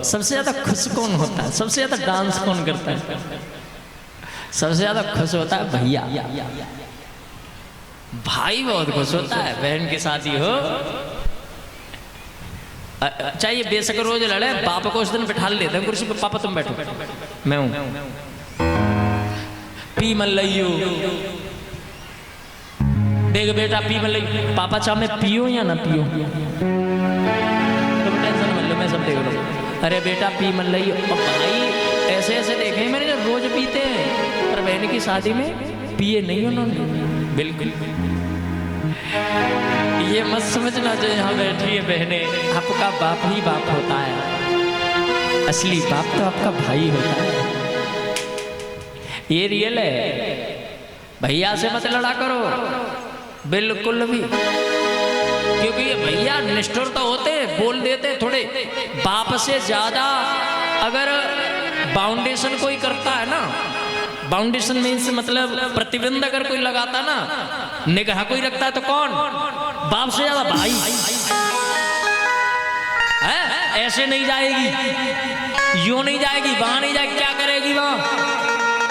सबसे ज्यादा खुश कौन होता है? सबसे ज्यादा डांस कौन करता है? सबसे ज्यादा खुश होता है भैया। भाई बहुत खुश होता है बहन की शादी हो। चाहिए बेशक रोज लड़े, पापा को उस दिन बिठा लेते हैं कुर्सी पे, पापा तुम बैठो, मैं हूं पी मल्लयू, देख बेटा पी मल्लयू। पापा चाह मैं पियो या ना पियो, तुम टेंशन मत लो, मैं सब देख लूँ। अरे बेटा पी मल्लयू। और भाई ऐसे ऐसे देखे मैंने जो रोज पीते हैं, पर बहन की शादी में पिए नहीं उन्होंने बिल्कुल। ये मत समझना जो यहाँ बैठी है बहने, आपका बाप ही बाप होता है, असली बाप तो आपका भाई होता है। ये रियल है। भैया से मत लड़ा करो बिल्कुल भी, क्योंकि ये भैया निष्ठुर तो होते हैं, बोल देते हैं थोड़े। बाप से ज्यादा अगर बाउंडेशन कोई करता है ना, बाउंडेशन मीन्स मतलब प्रतिबंध अगर कोई लगाता ना, निगाह कोई रखता है तो कौन? बाप से ज्यादा भाई है। ऐसे नहीं जाएगी, यूं नहीं जाएगी, वहां नहीं जाएगी, क्या करेगी वहां?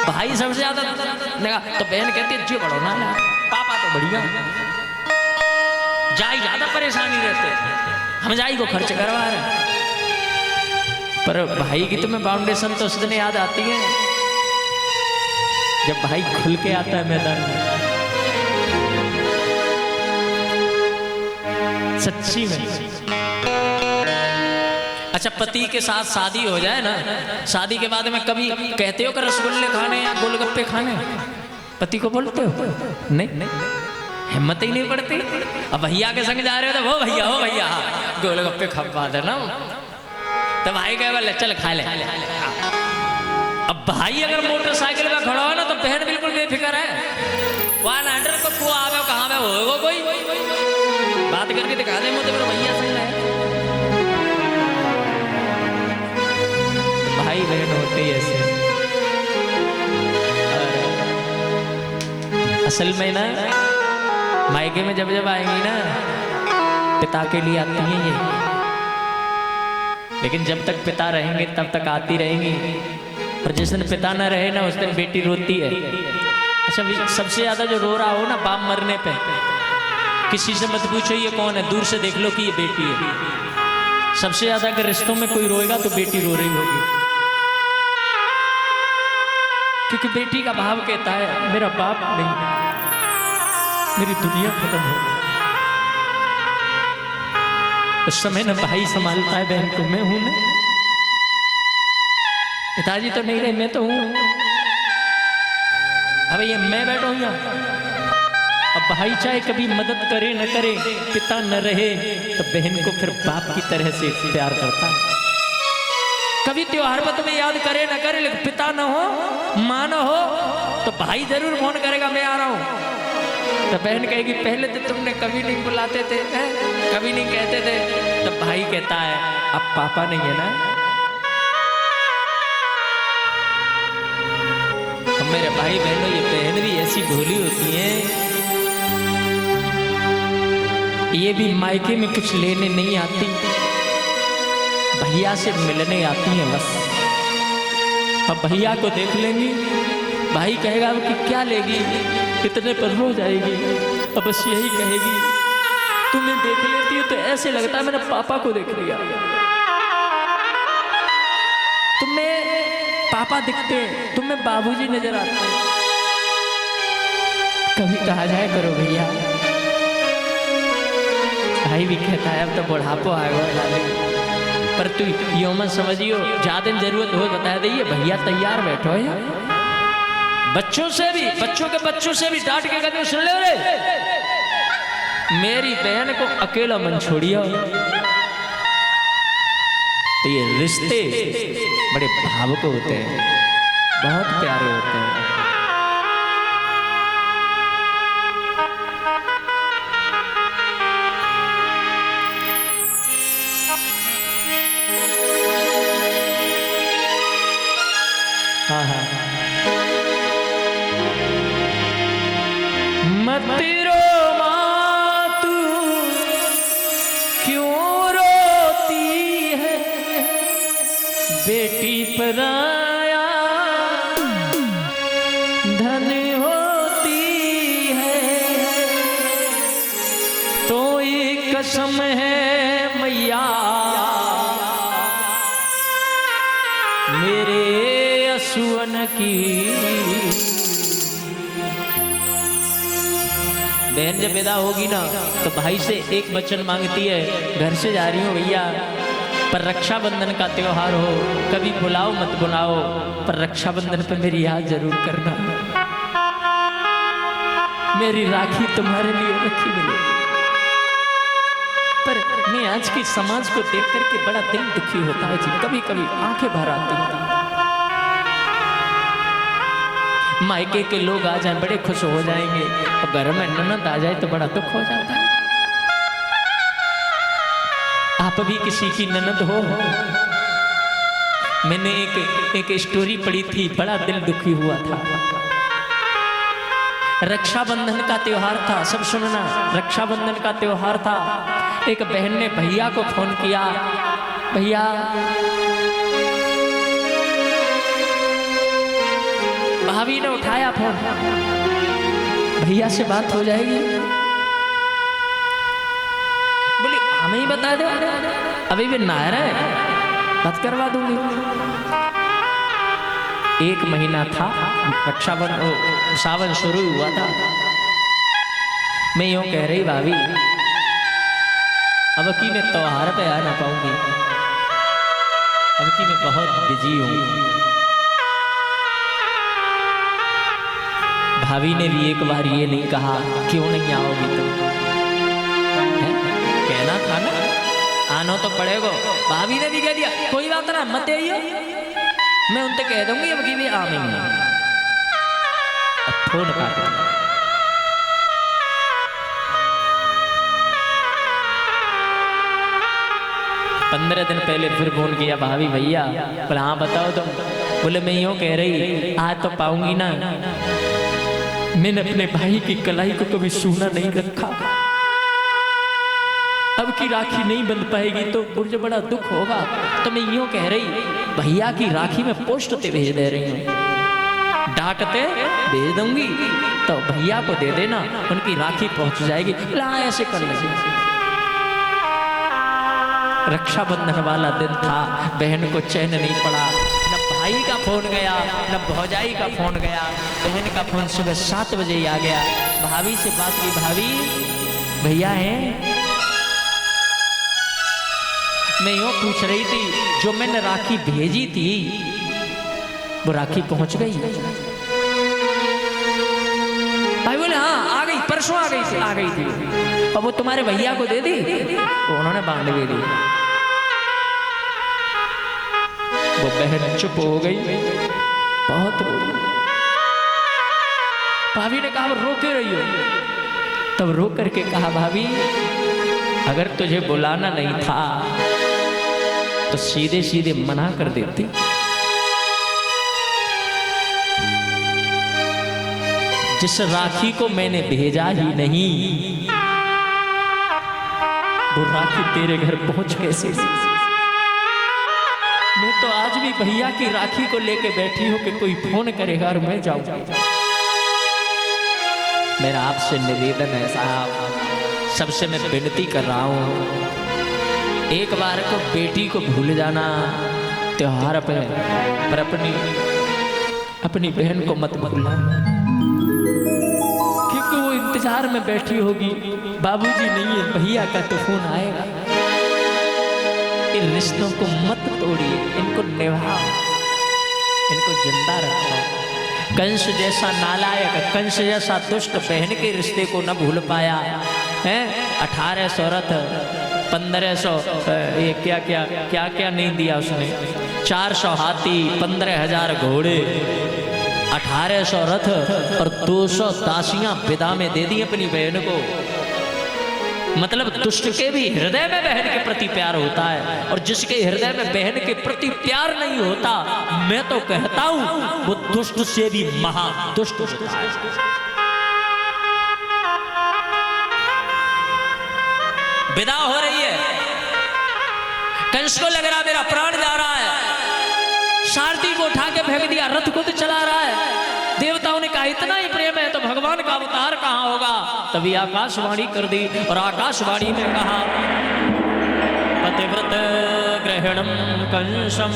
भाई सबसे ज्यादा निगाह। तो बहन कहती है जी बढ़ो ना, पापा तो बढ़िया, जाई ज्यादा परेशानी रहते, हम जाई को खर्च करवा रहे। पर भाई की तुम्हें बाउंडेशन तो उस दिन याद आती है जब भाई खुल के आता है मैदान में, सच्ची में। अच्छा पति के साथ शादी हो जाए ना, शादी के बाद में कभी कहते हो कि रसगुल्ले खाने या गोलगप्पे खाने? पति को बोलते हो? नहीं, हिम्मत ही नहीं पड़ती। अब भैया के संग जा रहे हो तो वो भैया गोलगप्पे खपवा देना, तो भाई कहे बोले चल खा ले। अब भाई अगर मोटरसाइकिल में खड़ा हो ना तो बहन बिल्कुल बेफिक्र है, 100 को तू आवे कहाँ में हो कोई बात करके दिखा दे मुझे मेरा भैया सही है। भाई बहन होते ही ऐसे। असल में ना मायके में जब जब आएंगी ना, पिता के लिए आती हैं ये, लेकिन जब तक पिता रहेंगे तब तक आती रहेंगी। पर जिस दिन पिता न रहे ना, उस दिन बेटी रोती है। अच्छा सबसे ज्यादा जो रो रहा हो ना बाप मरने पे, किसी से मत पूछो ये कौन है, दूर से देख लो कि ये बेटी है। सबसे ज्यादा अगर रिश्तों में कोई रोएगा तो बेटी रो रही होगी, क्योंकि बेटी का भाव कहता है मेरा बाप नहीं, मेरी दुनिया खत्म हो गई। उस समय न भाई संभालता है बहन को, मैं हूं ना, पिताजी तो नहीं रहे, मैं तो हूं। अब ये मैं बैठा हूं यहाँ। अब भाई चाहे कभी मदद करे न करे, पिता न रहे तो बहन को फिर बाप की तरह से प्यार करता है। कभी त्योहार पर तुम्हें याद करे न करे, लेकिन पिता न हो, मां न हो, तो भाई जरूर फोन करेगा मैं आ रहा हूं। तो बहन कहेगी पहले तो तुमने कभी नहीं बुलाते थे, कभी नहीं कहते थे। तो भाई कहता है अब पापा नहीं है ना। अब मेरे भाई बहनों, ये बहन भी ऐसी भोली होती है, ये भी मायके में कुछ लेने नहीं आती, भैया से मिलने आती है बस। अब भैया को देख लेंगी, भाई कहेगा कि क्या लेगी, कितने पर हो जाएगी, अब बस यही कहेगी तुम्हें देख लेती है तो ऐसे लगता है मैंने पापा को देख लिया। तुम्हें पापा दिखते, तुम्हें बाबूजी नजर आते हैं। कभी कहा जाए करो भैया, भाई भी कहता है अब तो बुढ़ापो आएगा, पर तू यो मत समझियो, ज्यादा जरूरत हो बता दे, भैया तैयार बैठो है। बच्चों से भी, बच्चों के बच्चों से भी डांट के कहते सुन ले रे, मेरी बहन को अकेला मन छोड़ियो। तो ये रिश्ते बड़े भावुक होते हैं, बहुत प्यारे होते हैं। हाँ मत रो माँ तू क्यों रोती है, बेटी पराया धन होती है, तो ये कसम है मैया मेरे असुअन की। बहन जब विदा होगी ना तो भाई से एक वचन मांगती है, घर से जा रही हूँ भैया, पर रक्षाबंधन का त्योहार हो, कभी बुलाओ मत बुलाओ, पर रक्षाबंधन पे मेरी याद जरूर करना, मेरी राखी तुम्हारे लिए रखी मिले। पर मैं आज के समाज को देख करके बड़ा दिल दुखी होता है जी, कभी कभी आंखें भर आती हैं। मायके के लोग आ जाएं बड़े खुश हो जाएंगे, और घर में ननद आ जाए तो बड़ा दुख हो जाता है। आप भी किसी की ननद हो? मैंने एक स्टोरी पढ़ी थी, बड़ा दिल दुखी हुआ था। रक्षाबंधन का त्योहार था, सब सुनना, रक्षाबंधन का त्योहार था। एक बहन ने भैया को फोन किया, भैया भाभी ने उठाया फोन, भैया से बात हो जाएगी? बोली हमें ही बता दो, अभी भी नायर है, बात करवा दूंगी। 1 महीना था, रक्षाबंधन सावन शुरू हुआ था। मैं यूं कह रही भाभी अब की मैं त्योहार पे आ ना पाऊंगी, अब की मैं बहुत बिजी हूं। भाभी ने भी एक बार ये नहीं कहा क्यों नहीं आओगी तुम, कहना था ना आना तो पड़ेगा। भाभी ने भी कह दिया कोई बात ना मत आइयो, मैं उनसे कह दूंगी अब की भी आवेंगे। अब फोन काट दिया। पंद्रह दिन पहले फिर फोन किया, भाभी भैया, बोले हाँ बताओ तुम। बोले मैं यूं कह रही आज तो पाऊंगी ना, मैंने अपने भाई की कलाई को कभी सूना नहीं रखा, अब की राखी नहीं बंध पाएगी तो मुझे बड़ा दुख होगा। तो मैं यूं कह रही भैया की राखी में पोस्ट पे भेज दे रही हूँ, डाकते भेज दूंगी तो भैया को दे देना, उनकी राखी पहुंच जाएगी। हाँ ऐसे कर लेंगे। रक्षाबंधन वाला दिन था, बहन को चैन नहीं पड़ा, न भाई का फोन गया न भौजाई का फोन गया। बहन का फोन सुबह 7 बजे ही आ गया। भाभी से बात की, भाभी भैया हैं? मैं यूं पूछ रही थी जो मैंने राखी भेजी थी वो राखी पहुंच गई? भाई बोले हाँ आ गई, परसों आ गई थी। और वो तुम्हारे भैया को दे दी? तो उन्होंने बांध भी दी। वो बहन चुप हो गई, बहुत रो। भाभी ने कहा रो क्यों रही हो? तब रो करके कहा भाभी अगर तुझे बुलाना नहीं था तो सीधे सीधे मना कर देती। जिस राखी को मैंने भेजा ही नहीं वो राखी तेरे घर पहुंच कैसे? मैं तो आज भी भैया की राखी को लेके बैठी हूं कि कोई फोन करेगा और मैं जाऊंगा। मेरा आपसे निवेदन है साहब, सबसे मैं विनती कर रहा हूं, एक बार को बेटी को भूल जाना त्योहार पे, पर अपनी बहन को मत भूलना, क्योंकि वो इंतजार में बैठी होगी बाबूजी नहीं है भैया का तो फोन आएगा। इन रिश्तों को मत तोड़िए, इनको निभाओ, इनको जिंदा रखो। कंस जैसा नालायक, कंस जैसा दुष्ट बहन के रिश्ते को न भूल पाया है। 1800 रथ, 1500 ये क्या क्या क्या क्या नहीं दिया उसने, 400 हाथी, 15,000 घोड़े, 1800 रथ और 200 दासियां विदा में दे दी अपनी बहन को। मतलब दुष्ट के भी हृदय में बहन के प्रति प्यार होता है, और जिसके हृदय में बहन के प्रति प्यार नहीं होता, मैं तो कहता हूं वो दुष्ट से भी महा दुष्ट होता है। विदा हो रही है, कंस को लग रहा मेरा प्राण जा रहा है, सारथी को उठा के फेंक दिया, रथ खुद चला रहा है। देवताओं ने कहा इतना ही प्रेम है तो भगवान का अवतार कहाँ होगा? तभी आकाशवाणी कर दी और आकाशवाणी में कहा पतिव्रत ग्रहणम कंसम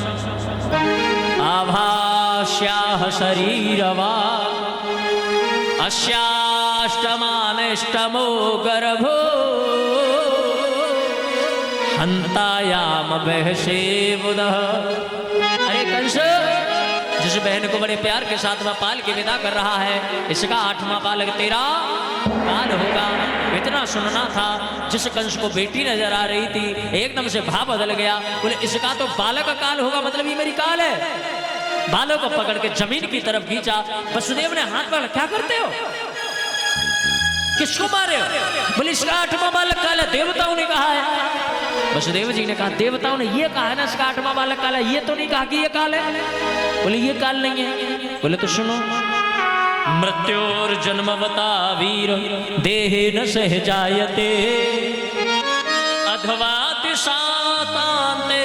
आभास्याह शरीरवा अस्याष्टमानष्टमो गर्भो हंतायाम बहसे बुधः। अरे कंस, जिस बहन को बड़े प्यार के साथ में पाल के विदा कर रहा है, इसका 8वां बालक तेरा काल होगा। इतना सुनना था। जिस कंस को बेटी नजर आ रही थी एकदम से भाव बदल गया, बोले इसका तो बालक का काल होगा, मतलब ये मेरी काल है। बालों को पकड़ के जमीन की तरफ खींचा। वसुदेव ने हाथ पकड़, क्या करते हो, किसको मारे हो? बोले इसका 8वां बालक काल है, देवताओं ने कहा है। वसुदेव जी ने कहा देवताओं ने ये कहा है ना इसका 8वां बालक काल है, ये तो नहीं कहा कि ये काल है। बोले ये काल नहीं है। बोले तो सुनो, मृत्योर्जन्मवता वीर देहे न सहजायते अथवा दिशातान्ते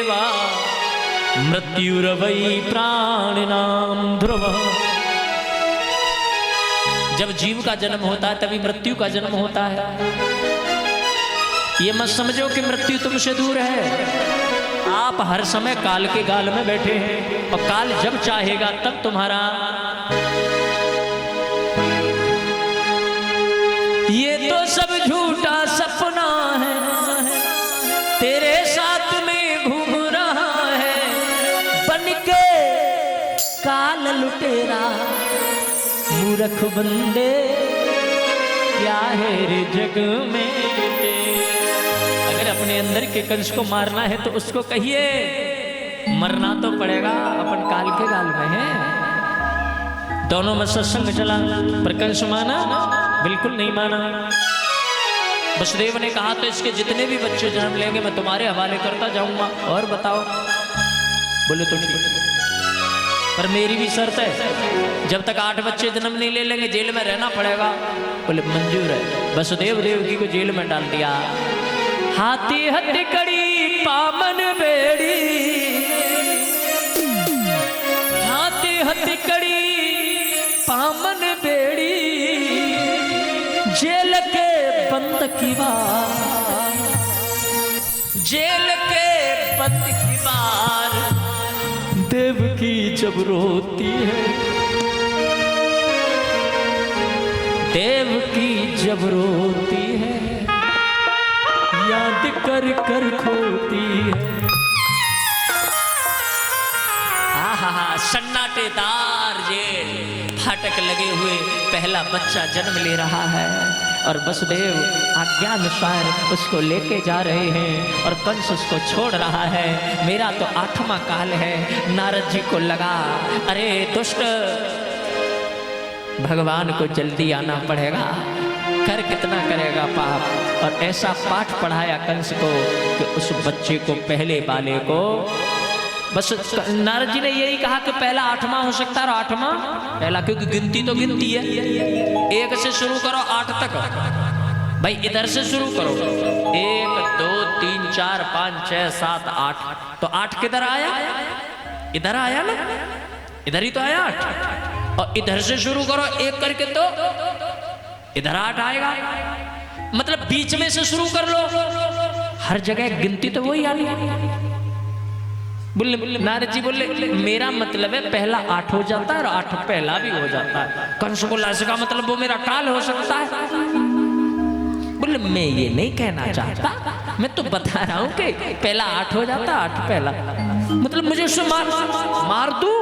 वा मृत्युर्वै प्राणिनां ध्रुवः। जब जीव का जन्म होता है तभी मृत्यु का जन्म होता है। ये मत समझो कि मृत्यु तुमसे दूर है। आप हर समय काल के गाल में बैठे हैं और काल जब चाहेगा तब तुम्हारा। ये तो सब झूठा सपना है, तेरे साथ में घूम रहा है बनके काल लुटेरा। मूर्ख बंदे क्या है रे जग में। अगर अपने अंदर के कंस को मारना है तो उसको कहिए मरना तो पड़ेगा, अपन काल के गाल में है। दोनों में सत्संग चला, पर कंस माना? बिल्कुल नहीं माना। वसुदेव ने कहा तो इसके जितने भी बच्चे जन्म लेंगे मैं तुम्हारे हवाले करता जाऊंगा। और बताओ? बोले तो ठीक, पर मेरी भी शर्त है, जब तक 8 बच्चे जन्म नहीं ले लेंगे जेल में रहना पड़ेगा। बोले मंजूर है। वसुदेव देवकी को जेल में डाल दिया। हाथी हथकड़ी पामन बेड़ी, हाथी हथकड़ी पामन बेड़ी, जेल के बंद की बार, जेल के बंद की बार देवकी जब रोती है, देवकी जब रोती है याद कर कर खोती है। आहा, सन्नाटेदार जेल, फाटक लगे हुए पहला बच्चा जन्म ले रहा है और वसुदेव आज्ञानुसार उसको लेके जा रहे हैं और कंस उसको छोड़ रहा है। मेरा तो 8वां काल है। नारद जी को लगा अरे दुष्ट, भगवान को जल्दी आना पड़ेगा, कर कितना करेगा पाप। और ऐसा पाठ पढ़ाया कंस को कि उस बच्चे को, पहले वाले को, बस नारद जी ने यही कहा कि पहला 8वां हो सकता है। और 8वां पहला, क्योंकि गिनती तो गिनती है, 1 से शुरू करो 8 तक। भाई इधर से शुरू करो, 1 2 3 4 5 6 7 8। तो 8 किधर आया? इधर आया ना, इधर ही तो आया 8। और इधर से शुरू करो 1 करके तो इधर 8 आएगा। मतलब बीच में से शुरू कर लो, हर जगह गिनती तो वही आनी। बोले नारद जी बोले मेरा मतलब है पहला 8 हो जाता है और 8 पहला भी हो जाता है। कंस बोला इसका मतलब वो मेरा काल हो सकता है। बोले मैं ये नहीं कहना चाहता, मैं तो बता रहा हूँ कि पहला 8 हो जाता, 8 पहला, मतलब मुझे उससे मार दूं।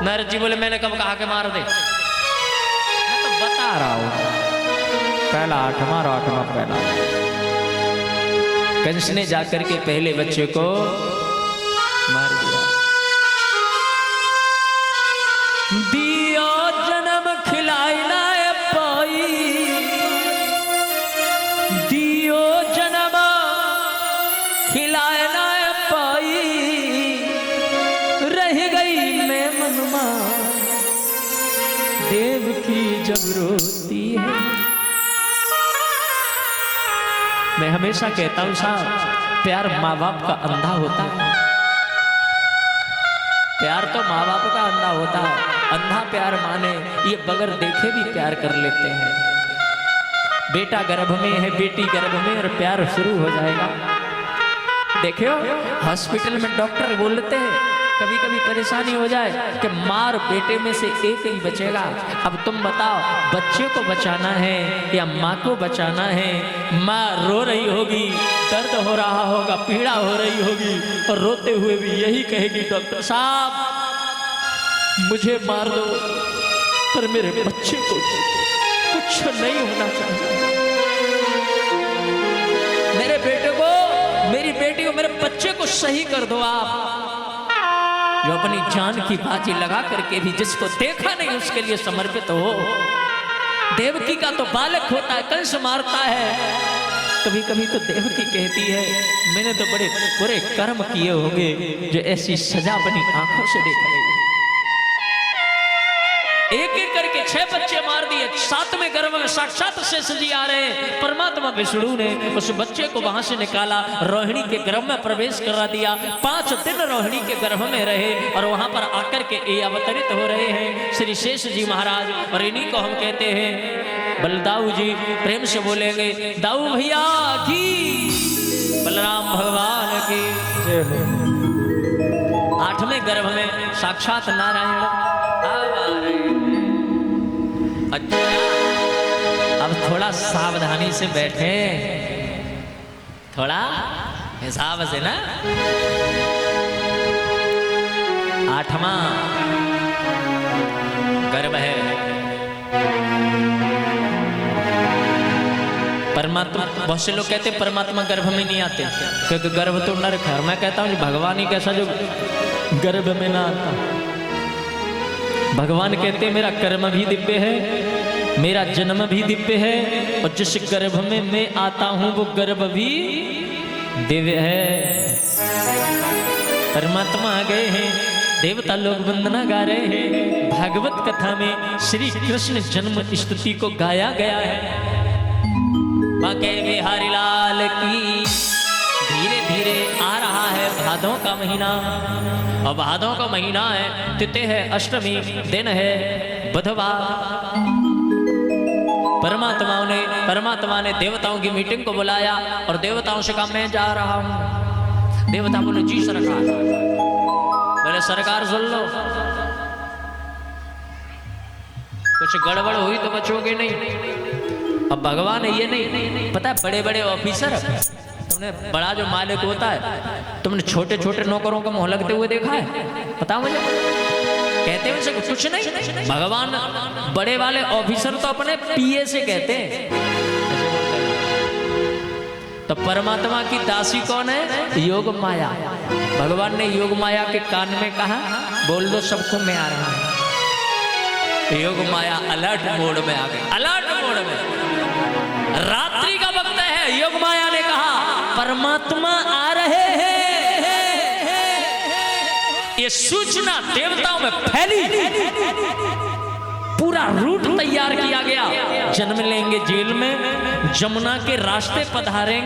नारद जी बोले मैंने कब कहा कि मार दे, मैं तो बता रहा हूँ पहला 8वां और 8वां पहला। कंस ने जाकर के पहले बच्चे को मार दिया। दियो जन्म खिलाई लाए पाई, दियो जन्म खिलाए लाए पाई, रह गई मैं मनमा देवकी जब रोती है। मैं हमेशा कहता हूं साहब, प्यार माँ बाप का अंधा होता है। प्यार तो माँ बाप का अंधा होता है, अंधा प्यार माने, ये बगैर देखे भी प्यार कर लेते हैं। बेटा गर्भ में है, बेटी गर्भ में, और प्यार शुरू हो जाएगा। देखियो हॉस्पिटल में डॉक्टर बोलते हैं कभी कभी परेशानी हो जाए कि माँ और बेटे में से एक ही बचेगा। अब तुम बताओ, बच्चे को बचाना है या माँ को बचाना है? माँ रो रही होगी, दर्द हो रहा होगा, पीड़ा हो रही होगी, और रोते हुए भी यही कहेगी, डॉक्टर साहब मुझे मार दो पर मेरे बच्चे को कुछ नहीं होना चाहिए। मेरे बेटे को, मेरी बेटी को, मेरे बच्चे को सही कर दो आप। जो अपनी जान की बाजी लगा करके भी जिसको देखा नहीं उसके लिए समर्पित हो। देवकी का तो बालक होता है, कंस मारता है। कभी कभी तो देवकी कहती है मैंने तो बड़े बुरे कर्म किए होंगे जो ऐसी सजा अपनी आंखों से देख रही। एक एक करके 6 बच्चे मार दिए। 7वें गर्भ में साक्षात शेष जी आ रहे हैं। परमात्मा विष्णु ने उस बच्चे को वहां से निकाला, रोहिणी के गर्भ में प्रवेश करा दिया। 5 दिन रोहिणी के गर्भ में रहे और वहां पर आकर के ये अवतरित हो रहे हैं श्री शेष जी महाराज। और इन्हीं को हम कहते हैं बलदाऊ जी। प्रेम से बोलेंगे दाऊ भैया की, बलराम भगवान की जय हो। 8वें गर्भ में साक्षात नारायण। अच्छा अब थोड़ा सावधानी से बैठे, थोड़ा हिसाब से ना। 8वां गर्भ है। परमात्मा, बहुत से लोग कहते परमात्मा गर्भ में नहीं आते क्योंकि गर्भ तो नरक है। मैं कहता हूँ भगवान ही कैसा जो गर्भ में ना आता। भगवान कहते मेरा कर्म भी दिव्य है, मेरा जन्म भी दिव्य है, और जिस गर्भ में मैं आता हूं वो गर्भ भी दिव्य है। परमात्मा आ गए हैं, देवता लोग वंदना गा रहे हैं। भागवत कथा में श्री कृष्ण जन्म स्तुति को गाया गया है। बाके बिहारी लाल की। धीरे धीरे आ रहा है भादों का महीना, और भादों का महीना है, तिथि है अष्टमी, दिन है बुधवार। परमात्मा ने देवताओं की मीटिंग को बुलाया और देवताओं से कहा मैं जा रहा हूं। देवता बोले जी सरकार। बोले सरकार सुन लो, कुछ गड़बड़ हुई तो बचोगे नहीं। अब भगवान ये नहीं पता, बड़े बड़े ऑफिसर, तुमने बड़ा जो मालिक होता है, तुमने छोटे छोटे नौकरों को मुंह लगते हुए देखा है? बताओ मुझे। कहते हैं उनसे कुछ नहीं। भगवान बड़े वाले ऑफिसर तो अपने पीए से कहते हैं। तो परमात्मा की दासी कौन है? योग माया। भगवान ने योग माया के कान में कहा बोल दो सबको मैं आ रहा हूं। योग माया अलर्ट मोड में आ गई। अलर्ट मोड में, रात्रि का वक्त है। योग माया ने कहा परमात्मा आ रहे हैं। ये सूचना देवताओं में फैली, पूरा रूट तैयार किया गया। जन्म लेंगे जेल में, जमुना के रास्ते पधारेंगे।